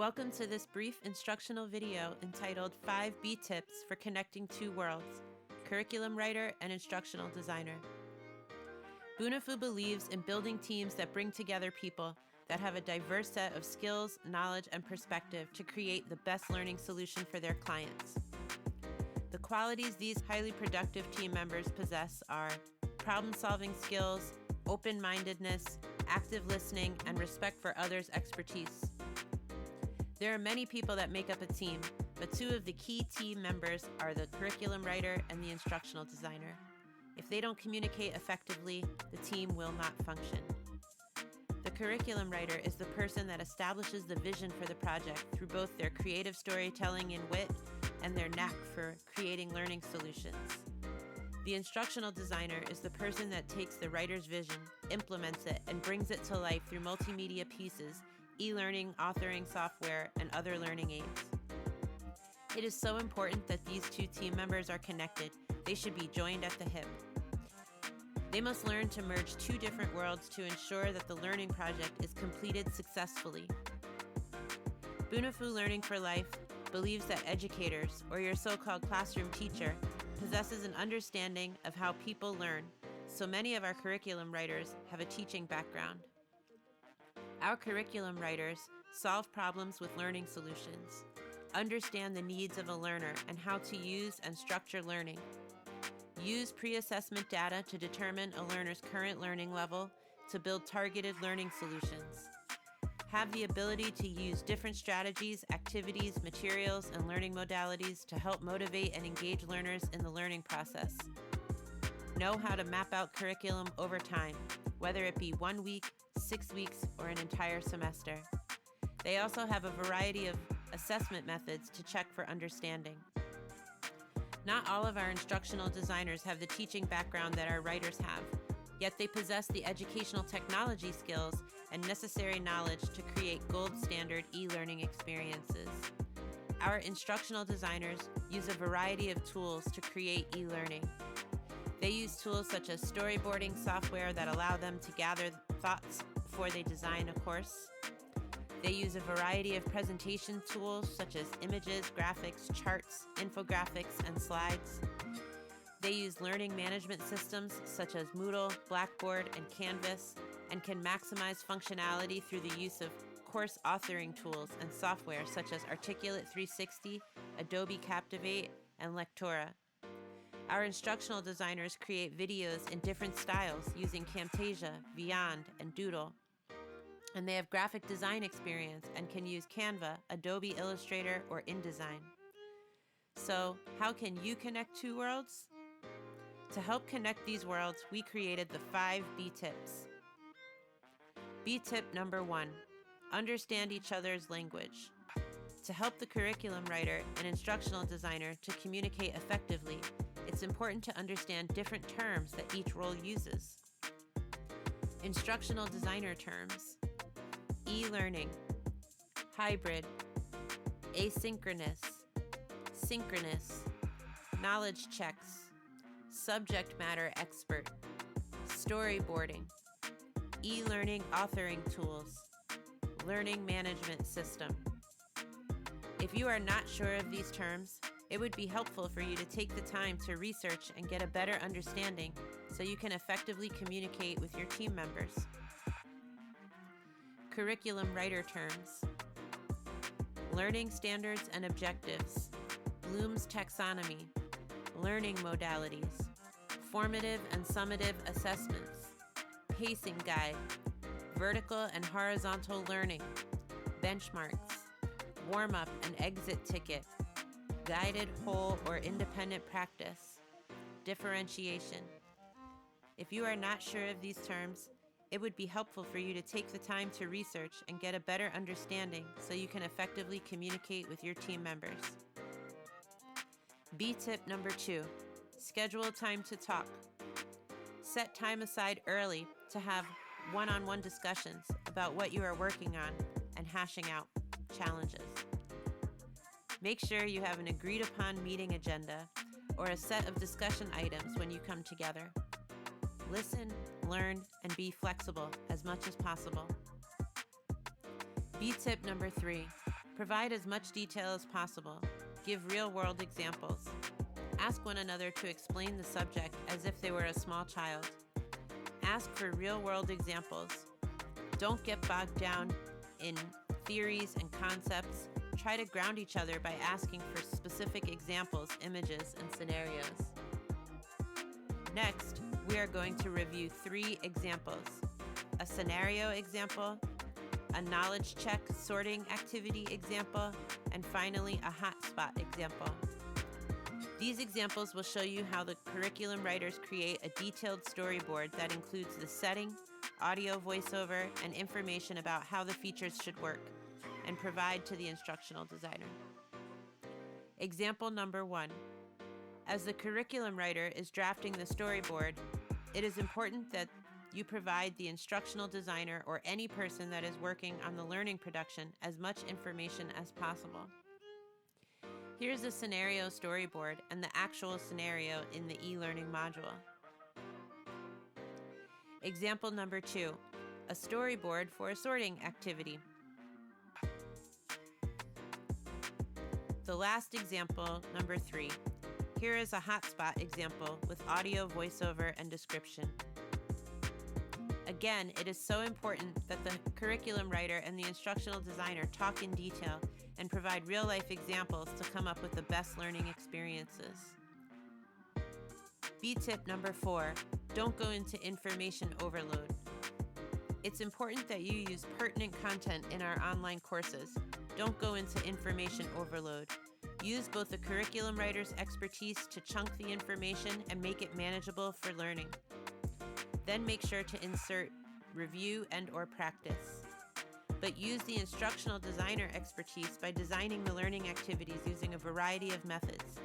Welcome to this brief instructional video entitled 5 B Tips for Connecting Two Worlds, Curriculum Writer and Instructional Designer. Bunifu believes in building teams that bring together people that have a diverse set of skills, knowledge, and perspective to create the best learning solution for their clients. The qualities these highly productive team members possess are problem-solving skills, open-mindedness, active listening, and respect for others' expertise. There are many people that make up a team, but two of the key team members are the curriculum writer and the instructional designer. If they don't communicate effectively, the team will not function. The curriculum writer is the person that establishes the vision for the project through both their creative storytelling and wit and their knack for creating learning solutions. The instructional designer is the person that takes the writer's vision, implements it, and brings it to life through multimedia pieces, e-learning, authoring software, and other learning aids. It is so important that these two team members are connected. They should be joined at the hip. They must learn to merge two different worlds to ensure that the learning project is completed successfully. Bunifu Learning for Life believes that educators, or your so-called classroom teacher, possesses an understanding of how people learn, so many of our curriculum writers have a teaching background. Our curriculum writers solve problems with learning solutions, understand the needs of a learner and how to use and structure learning, use pre-assessment data to determine a learner's current learning level to build targeted learning solutions, have the ability to use different strategies, activities, materials, and learning modalities to help motivate and engage learners in the learning process, know how to map out curriculum over time, whether it be 1 week, 6 weeks, or an entire semester. They also have a variety of assessment methods to check for understanding. Not all of our instructional designers have the teaching background that our writers have, yet they possess the educational technology skills and necessary knowledge to create gold standard e-learning experiences. Our instructional designers use a variety of tools to create e-learning. They use tools such as storyboarding software that allow them to gather thoughts before they design a course. They use a variety of presentation tools such as images, graphics, charts, infographics, and slides. They use learning management systems such as Moodle, Blackboard, and Canvas, and can maximize functionality through the use of course authoring tools and software such as Articulate 360, Adobe Captivate, and Lectora. Our instructional designers create videos in different styles using Camtasia, Vyond, and Doodle. And they have graphic design experience and can use Canva, Adobe Illustrator, or InDesign. So, how can you connect two worlds? To help connect these worlds, we created the 5 B Tips. B Tip number 1, understand each other's language. To help the curriculum writer and instructional designer to communicate effectively, it's important to understand different terms that each role uses. Instructional designer terms: e-learning, hybrid, asynchronous, synchronous, knowledge checks, subject matter expert, storyboarding, e-learning authoring tools, learning management system. If you are not sure of these terms, it would be helpful for you to take the time to research and get a better understanding so you can effectively communicate with your team members. Curriculum writer terms: learning standards and objectives, Bloom's taxonomy, learning modalities, formative and summative assessments, pacing guide, vertical and horizontal learning, benchmarks, warm-up and exit ticket, guided whole or independent practice, differentiation. If you are not sure of these terms, it would be helpful for you to take the time to research and get a better understanding so you can effectively communicate with your team members. B Tip number 2, schedule time to talk. Set time aside early to have one-on-one discussions about what you are working on and hashing out challenges. Make sure you have an agreed-upon meeting agenda or a set of discussion items when you come together. Listen, learn, and be flexible as much as possible. B Tip number 3, Provide as much detail as possible. Give real-world examples. Ask one another to explain the subject as if they were a small child. Ask for real-world examples. Don't get bogged down in theories and concepts. Try to ground each other by asking for specific examples, images, and scenarios. Next, we are going to review 3 examples: a scenario example, a knowledge check sorting activity example, and finally a hotspot example. These examples will show you how the curriculum writers create a detailed storyboard that includes the setting, audio voiceover, and information about how the features should work, and provide to the instructional designer. Example number 1. As the curriculum writer is drafting the storyboard, it is important that you provide the instructional designer or any person that is working on the learning production as much information as possible. Here's a scenario storyboard and the actual scenario in the eLearning module. Example number 2, a storyboard for a sorting activity. The last example, number 3. Here is a hotspot example with audio voiceover and description. Again, it is so important that the curriculum writer and the instructional designer talk in detail and provide real-life examples to come up with the best learning experiences. B-tip number 4, don't go into information overload. It's important that you use pertinent content in our online courses. Don't go into information overload. Use both the curriculum writer's expertise to chunk the information and make it manageable for learning. Then make sure to insert review and/or practice. But use the instructional designer expertise by designing the learning activities using a variety of methods.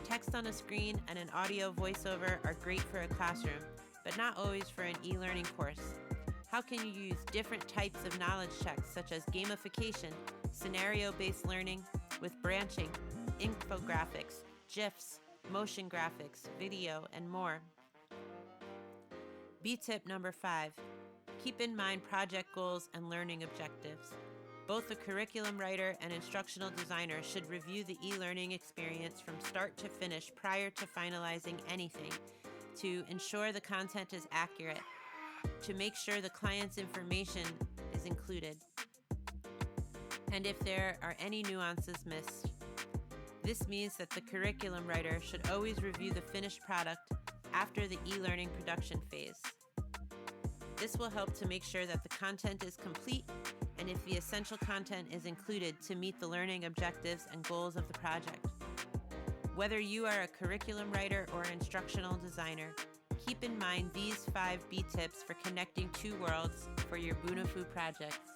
Text on a screen and an audio voiceover are great for a classroom, but not always for an e-learning course. How can you use different types of knowledge checks such as gamification, scenario-based learning with branching, infographics, GIFs, motion graphics, video, and more? B-tip number 5, keep in mind project goals and learning objectives. Both the curriculum writer and instructional designer should review the e-learning experience from start to finish prior to finalizing anything, to ensure the content is accurate, to make sure the client's information is included, and if there are any nuances missed. This means that the curriculum writer should always review the finished product after the e-learning production phase. This will help to make sure that the content is complete and if the essential content is included to meet the learning objectives and goals of the project. Whether you are a curriculum writer or an instructional designer, keep in mind these 5 B tips for connecting 2 worlds for your Bunifu projects.